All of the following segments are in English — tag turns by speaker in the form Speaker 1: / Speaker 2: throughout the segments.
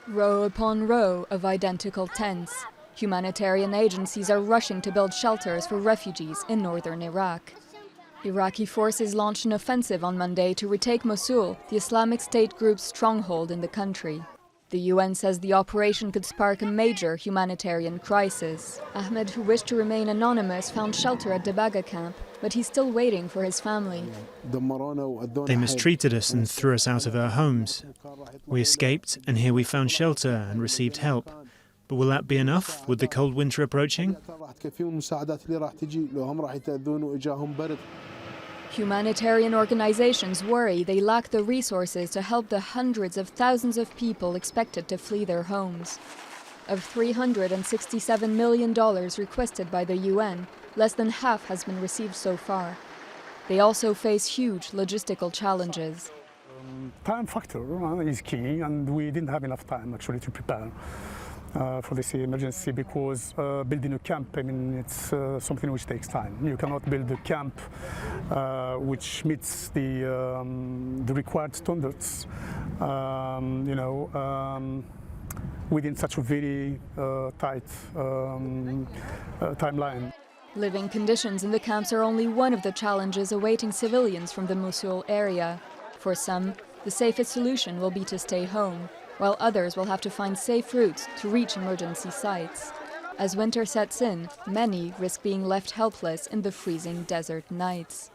Speaker 1: Row upon row of identical tents. Humanitarian agencies are rushing to build shelters for refugees in northern Iraq. Iraqi forces launched an offensive on Monday to retake Mosul, the Islamic State group's stronghold in the country. The UN says the operation could spark a major humanitarian crisis. Ahmed, who wished to remain anonymous, found shelter at Dabaga camp, but he's still waiting for his family.
Speaker 2: They mistreated us and threw us out of our homes. We escaped, and here we found shelter and received help. But will that be enough with the cold winter approaching?
Speaker 1: Humanitarian organizations worry they lack the resources to help the hundreds of thousands of people expected to flee their homes. Of $367 million requested by the UN, less than half has been received so far. They also face huge logistical challenges.
Speaker 3: Time factor is key, and we didn't have enough time actually to prepare for this emergency, because building a camp, I mean, it's something which takes time. You cannot build a camp which meets the required standards, within such a very tight timeline.
Speaker 1: Living conditions in the camps are only one of the challenges awaiting civilians from the Mosul area. For some, the safest solution will be to stay home, while others will have to find safe routes to reach emergency sites. As winter sets in, many risk being left helpless in the freezing desert nights.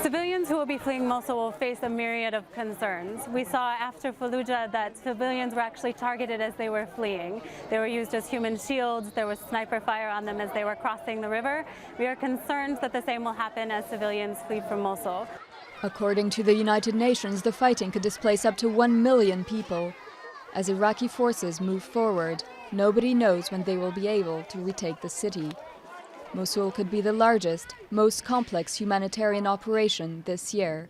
Speaker 4: Civilians who will be fleeing Mosul will face a myriad of concerns. We saw after Fallujah that civilians were actually targeted as they were fleeing. They were used as human shields. There was sniper fire on them as they were crossing the river. We are concerned that the same will happen as civilians flee from Mosul.
Speaker 1: According to the United Nations, the fighting could displace up to 1 million people. As Iraqi forces move forward, nobody knows when they will be able to retake the city. Mosul could be the largest, most complex humanitarian operation this year.